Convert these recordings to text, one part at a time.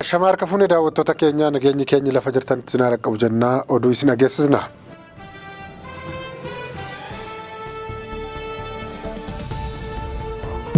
Ashamaar kafuun daawwattoota keenya nageenyi keenya lafa jirtanitti isin qabu jennaa oduu isin dhageessisna.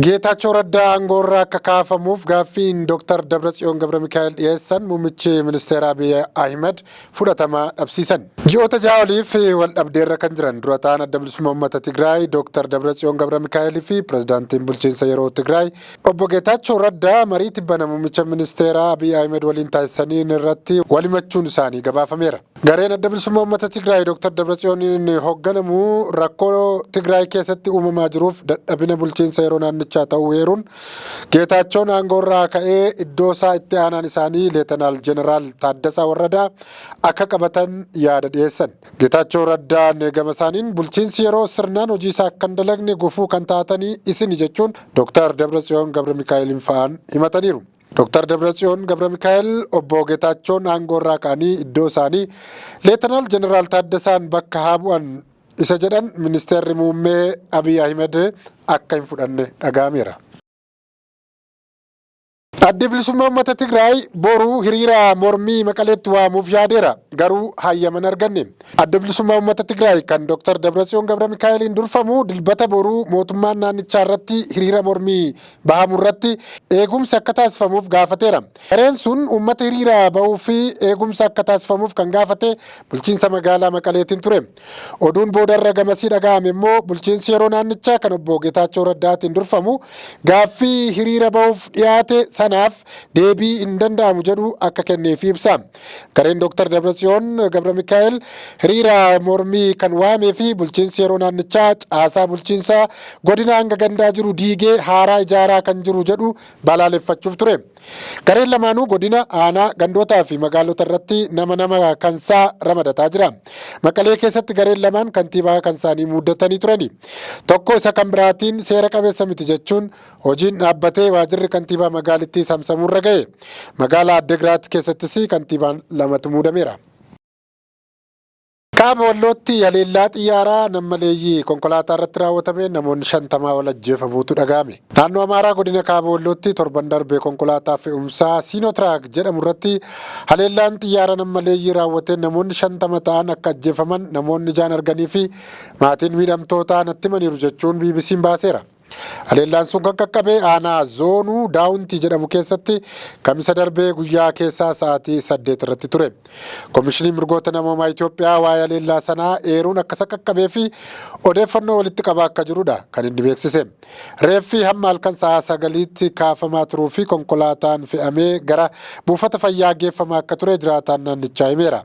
Geetaachoo Raddaa aangoorraa akka kaafamuuf gaaffiin Dr. Dabratsiyoon Gabramikaa'el dhiyeessan muummichi ministeera Abiy Ahmed fudhatama dhabsiisan. Ji'oota ja'a oliif wal dhabdeerra kan jiran dura ta'an adda bilisummaa uummata Tigraay Dr. Dabratsiyoon Gabramikaa'el fi pirezidaantiin bulchiinsa yeroo Tigraay obbo Geetaachoo Raddaa marii tibbana muummicha ministeera Abiy Ahmed waliin taasisaniin irratti wal himachuun isaanii gabaafameera. Gareen adda bilisummaa uummata Tigraay Dr. Dabratsiyooniin hoogganamu rakkoo Tigraay keessatti uumamaa jiruuf dadhabina bulchiinsa yeroo naannichaa ta'uu eeruun Geetaachoon aangoorraa ka'ee iddoo isaa itti aanaan isaanii Leetanaal Jeneraal Taaddasaa Warradaa akka qabatan yaada dhiyeessan. Geetaachoo Raddaan gama isaaniin bulchiinsi yeroo sirnaan hojii isaa akka hin dalagne gufuu kan taatanii isin jechuun Dr. Dabratsiyoon Gabramikaa'elin fa'aan himataniiru. Dr. Dabratsiyoon Gabramikaa'el obbo Geetaachoon aangoorraa ka'anii iddoo isaanii Leetanaal Jeneraal Taaddasaan bakka haa bu'an isa jedhan ministeerri muummee Abiy Ahmed akka hin fudhanne dhaga'ameera. Adda bilisummaa uummata Tigraay boruu hiriira mormii Maqaleetti waamuuf yaadeera garuu hayyaman arganne. Adda bilisummaa uummata Tigraay kan Dr. Dabratsiyoon Gabramikaa'eliin durfamu dilbata boruu mootummaan naannichaa irratti hiriira mormii bahamu irratti eegumsi akka taasifamuuf gaafateera. Gareen sun uummata hiriira bahuu fi eegumsa akka taasifamuuf kan gaafate bulchiinsa magaalaa Maqaleetiin ture. Oduun boodarra gamasii dhaga'ame immoo bulchiinsi yeroo naannichaa kan obbo Geetaachoo Raddaatiin durfamu gaaffii hiriira bahuuf dhiyaate sanaaf deebii hin danda'amu jedhu akka kenneef ibsa. Gareen Dr. Dabratsiyoon Gabramikaa'el hiriira mormii kan waamee fi bulchiinsi yeroo naannichaa caasaa bulchiinsa godina hanga gandaa jiru diigee haaraa ijaaraa kan jiru jedhu balaaleffachuuf ture. Gareen lamaanuu godina aanaa gandootaa fi magaalota irratti nama kansaa ramadataa jira. Maqalee keessatti gareen lamaan kantiibaa kan isaanii muuddatanii turani. Tokko isa kan biraatiin seera qabeessa miti jechuun hojiin dhaabbatee waajirri kantiibaa magaalittii samsamuurra ga'e. Magaalaa Addegiraat keessattis kantiibaan lamatu muudameera. Kaaba Wallootti haleellaa xiyyaaraa nammaleeyyii konkolaataa irratti raawwatame namoonni 50 ol ajjeefamuutu dhaga'ame. Naannoo Amaaraa godina Kaaba Wallootti torban darbee konkolaataa fe'umsaa Siinootiraak jedhamu irratti haleellaan xiyyaara nammaleeyyii raawwatee namoonni 50 ta'an akka ajjeefaman namoonni ijaan arganii fi maatiin miidhamtootaa natti himaniiru jechuun BBC'n baaseera. Haleellaan sun kan qaqqabe aanaa zoonuu daawuntii jedhamu keessatti kamisa darbee guyyaa keessaa sa'aatii 8 irratti ture. Komishinii mirgoota namoomaa Itoophiyaa waa'ee haleellaa sanaa eeruun akka isa qaqqabee fi odeeffannoo walitti qabaa akka jirudha kan inni beeksise. Reeffi hamma halkan sa'a 9tti kaafamaa turuu fi konkolaataan fe'amee gara buufata fayyaa geeffamaa akka ture jiraataan naannichaa himeera.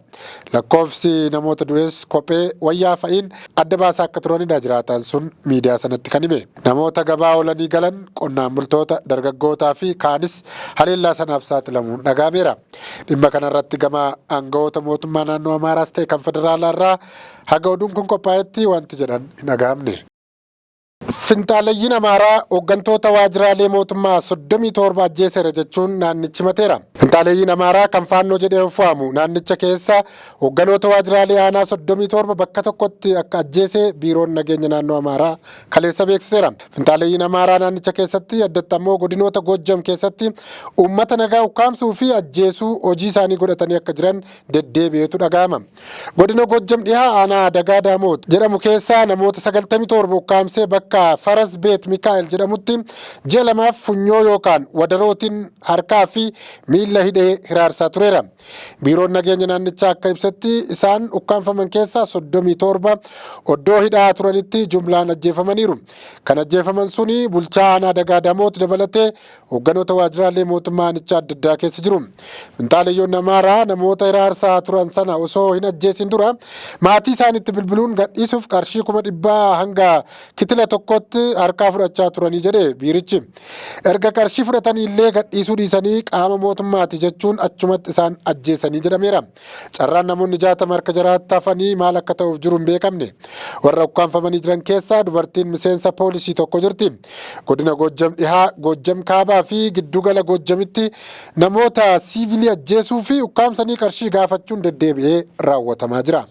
Lakkoofsi namoota du'es kophee wayyaa fa'iin adda baasaa akka turanidha jiraataan sun miidiyaa sanatti kan hime. Namoota gabaa oolanii galan qonnaan bultoota dargaggootaa fi kaanis haleellaa sanaaf saaxilamuun dhaga'ameera. Dhimma kanarratti gama aangawoota mootummaa naannoo Amaaraas ta'e kan federaalaa irraa haga oduun kun qophaa'etti wanti jedhan hin dhaga'amne. Finxaalayyiin Amaaraa hooggantoota waajjiraalee mootummaa 37 ajjeeseera jechuun naannichi himateera. Finxaalayyiin Amaaraa kan faannoo jedhee waamu naannicha keessa hoogganoota waajjiraalee aanaa 37 bakka tokkotti akka ajjeese biiroon nageenya naannoo Amaaraa kaleessa beeksiseera. Finxaalayyiin Amaaraa naannicha keessatti addatti ammoo godinoota Goojjam keessatti uummata nagaa ukkaamsuu fi ajjeesuu hojii isaanii godhatanii akka jiran deddeebi'eetu dhaga'ama. Godina Goojjam dhihaa aanaa Dagaa Daamoot jedhamu keessaa namoota 97 ukkaamsee bakka Faras Beet Mikaa'el jedhamutti ji'a lamaaf funyoo yookaan wadarootiin harkaa fi miila hidhee hiraarsaa tureera. Biiroon nageenya naannichaa akka ibsetti isaan ukkaanfaman keessaa 37 oddoo hidhaa turanitti jumlaan ajjeefamaniiru. Kan ajjeefaman suni bulchaa aanaa Dagaa Daamoot dabalatee hoogganoota waajjiraalee mootummaa aanichaa adda addaa keessa jiru. Finxaalayyoon Amaaraa namoota hiraarsaa turan sana osoo hin ajjeesin dura maatii isaanitti bilbiluun gadhiisuuf qarshii 100 hanga kitila tokkotti harkaa fudhachaa turanii jedhe biirichi. Erga qarshii fudhatanii illee gadhiisuu dhiisanii qaama mootummaati jechuun achumatti isaan ajjeesanii jedhameera. Carraan namoonni 60 harka jaraatti hafanii maal akka ta'uuf jiru hin beekamne. Warra ukkaanfamanii jiran keessaa dubartiin miseensa poolisii tokko jirti. Godina Goojjam dhihaa, Goojjam kaabaa fi giddugala Goojjamitti namoota siivilii ajjeesuu fi ukkaamsanii qarshii gaafachuun deddeebi'ee raawwatamaa jira.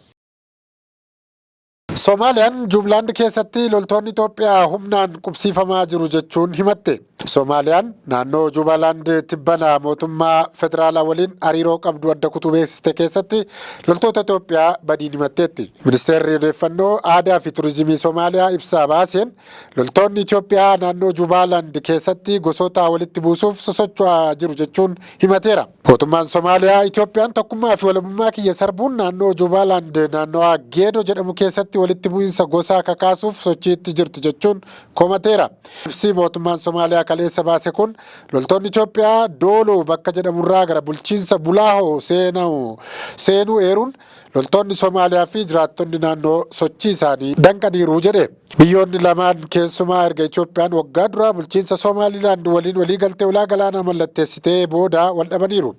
Soomaaliyaan Juublaand keessatti loltoonni Itoophiyaa humnaan qubsiifamaa jiru jechuun himatte. Soomaaliyaan naannoo Juubalaand tibbana mootummaa federaalaa waliin hariiroo qabdu adda kutuu beeksiste keessatti loltoota Itoophiyaa badiin himatteetti. Ministeerri odeeffannoo aadaa fi turizimii Soomaaliyaa ibsa baaseen loltoonni Itoophiyaa naannoo Juubalaand keessatti gosoota walitti buusuuf sosocho'aa jiru jechuun himateera. Mootummaan Soomaaliyaa Itoophiyaan tokkummaa fi walabummaa kiyya sarbuun naannoo Juubalaand naannoo Geedo jedhamu keessatti walitti bu'iinsa gosaa kakaasuuf sochiitti jirti jechuun komateera. Ibsi mootummaan Soomaaliyaa kaleessa baase kun loltoonni Itoophiyaa Dooloo bakka jedhamurraa gara bulchiinsa Bulaahoo seenuu eeruun loltoonni Soomaaliyaa fi jiraattonni naannoo sochii isaanii danqaniiru jedhe. Biyyoonni lamaan keessumaa erga Itoophiyaan waggaa duraa bulchiinsa Somaalilaand waliin waliigaltee ulaa galaanaa mallatteessitee booda wal dhabaniiru.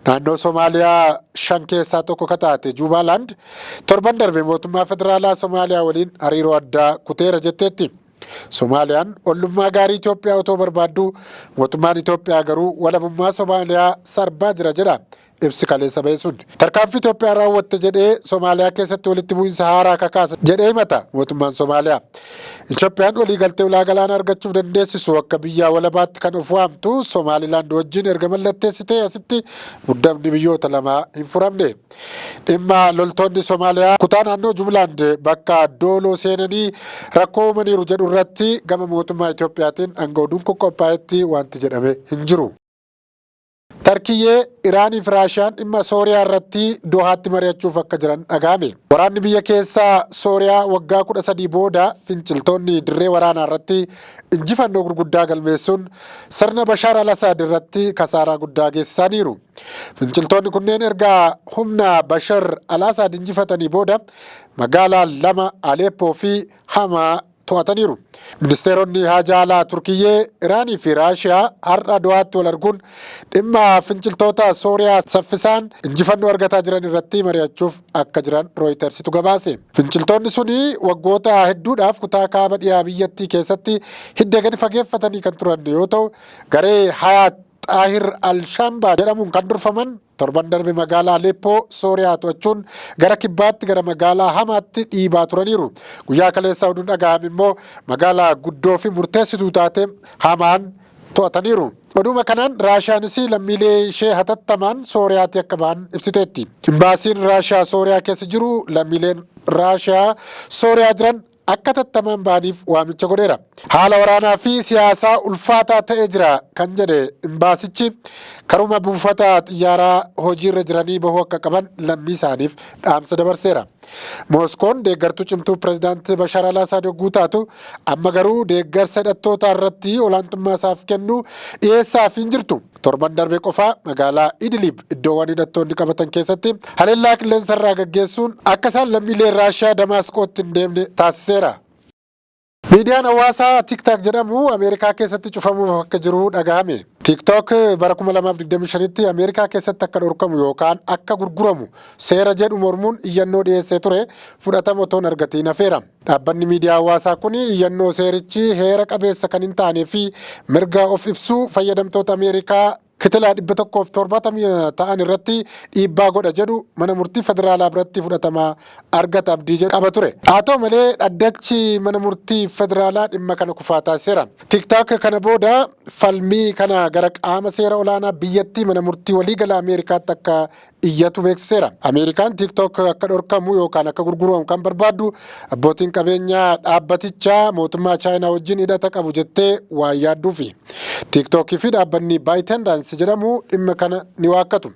Naannoo Soomaaliyaa 5 keessaa tokko kataate Juubalaand torban darbe mootummaa federaalaa Soomaaliyaa waliin hariiroo addaa kuteera jetteetti. Soomaaliyaan ollummaa gaarii Itoophiyaa otoo barbaaddu mootummaan Itoophiyaa garuu walabummaa Soomaaliyaa sarbaa jira jedha. Ibsi kaleessa bahe sun tarkaanfii Itoophiyaa raawwatte jedhee Soomaaliyaa keessatti walitti bu'iinsa haaraa kakaasa jedhee himata mootummaan Soomaaliyaa. Itoophiyaan waliigaltee ulaa galaanaa argachuuf dandeessisu akka biyya walabaatti kan of waamtu Somaalilaand wajjin erga mallatteessitee asitti muddamni biyyoota lamaa hin furamne. Dhimma loltoonni Soomaaliyaa kutaa naannoo Juubalaand bakka Dooloo seenanii rakkoo uumaniiru jedhu irratti gama mootummaa Itoophiyaatiin aangawoonni qophaa'etti wanti jedhame hin jiru. Tarkiyyee Iraanii fi Raashiyaan dhimma Sooriyaa irratti Doohaatti mari'achuuf akka jiran dhaga'ame. Waraanni biyya keessaa Sooriyaa waggaa 13 booda finciltoonni dirree waraanaa irratti injifannoo gurguddaa galmeessuun sirna Bashaar al-Asaad irratti kasaaraa guddaa geessisaniiru. Finciltoonni kunneen erga humna Bashaar al-Asaad injifatanii booda magaalaa lama Aleppoo fi Hamaa to'ataniiru. Ministeeronni haajaa alaa Turkiyyee, Iraanii fi Raashiyaa har'a Doohaatti wal arguun dhimma finciltoota Sooriyaa saffisaan injifannoo argataa jiran irratti mari'achuuf akka jiran Rooyitersitu gabaase. Finciltoonni suni waggoota hedduudhaaf kutaa kaaba dhiyaa biyyattii keessatti hidda gadi fageeffatanii kan turan yoo ta'u, garee Hayaat Xaahir al-Shambaa jedhamuun kan durfaman torban darbe magaalaa Aleppoo Sooriyaa to'achuun gara kibbaatti gara magaalaa Hamaatti dhiibaa turaniiru. Guyyaa kaleessaa oduun dhaga'ame immoo magaalaa guddoo fi murteessituu taate Hamaan to'ataniiru. Oduma kanaan Raashiyaanis lammiilee ishee hatattamaan Sooriyaatti akka ba'an ibsiteetti. Imbaasiin Raashiyaa Sooriyaa keessa jiru lammiileen Raashiyaa Sooriyaa jiran akka hatattamaan ba'aniif waamicha godheera. Haala waraanaa fi siyaasaa ulfaataa ta'ee jira kan jedhe imbaasichi karuma buufata xiyyaaraa hojiirra jiranii bahuu akka qaban lammii isaaniif dhaamsa dabarseera. Mooskoon deeggartuu cimtuu pirezidaantii Bashaar al-Asaad yogguu taatu amma garuu deeggarsa hidhattoota irratti olaantummaa isaaf kennu dhiyeessaaf hin jirtu. Torban darbe qofaa magaalaa Idlib iddoowwan hidhattoonni qabatan keessatti haleellaa qilleensa irraa gaggeessuun akka isaan lammiileen Raashiyaa Damaasqootti hin deemne taasiseera. Miidiyaan hawaasaa TikTok jedhamu Ameerikaa keessatti cufamuuf akka jiru dhaga'ame. TikTok bara 2025tti Ameerikaa keessatti akka dhorkamu yookaan akka gurguramu seera jedhu mormuun iyyannoo dhiyeessee ture fudhatama otoo hin argatiin hafeera. Dhaabbanni miidiyaa hawaasaa kun iyyannoo seerichi heera qabeessa kan hin taanee fi mirga of ibsuu fayyadamtoota Ameerikaa Kitila 170 ta'an irratti dhiibbaa godha jedhu mana murtii federaalaa biratti fudhatama argata abdii jedhu qaba ture. Haa ta'u malee dhaddachi mana murtii federaalaa dhimma kana kufaa taasiseera. TikTok kana booda falmii kana gara qaama seera olaanaa biyyattii mana murtii waliigala Ameerikaatti akka iyyatu beeksiseera. Ameerikaan TikTok akka dhorkamu yookaan akka gurguramu kan barbaaddu abbootiin qabeenyaa dhaabbatichaa mootummaa Chaayinaa wajjin hidhata qabu jettee waan yaadduufi. TikTok fi dhaabbanni ByteDance jedhamu dhimma kana ni waakkatu.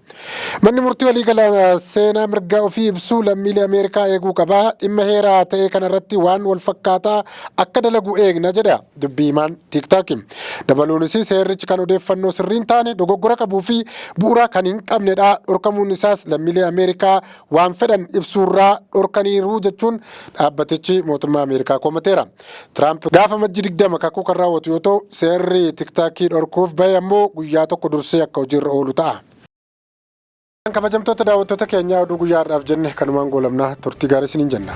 Manni murtii waliigala seenaa mirga ofii ibsuu lammiilee Ameerikaa eeguu qaba. Dhimma heeraa ta'e kanarratti waan wal fakkaataa akka dalagu eegna jedha dubbii himaan TikTok. Dabaluunis seerrichi kan odeeffannoo sirriin taane dogoggora qabuu fi bu'uura kan hin qabnedha. Dhorkamuun isaas lammiilee Ameerikaa waan fedhan ibsuurraa dhorkaniiru jechuun dhaabbatichi mootummaa Ameerikaa komateera. Tiraamp gaafa majji 20 kakuu kan raawwatu yoo ta'u seerri TikTokii dhorkuuf bahe ammoo guyyaa tokko dursee akka hojiirra oolu ta'a. Kabajamtoota daawwattoota keenyaa oduu guyyaadhaaf jenne kanumaan goolabnaa turtii gaarii isiniin jenna.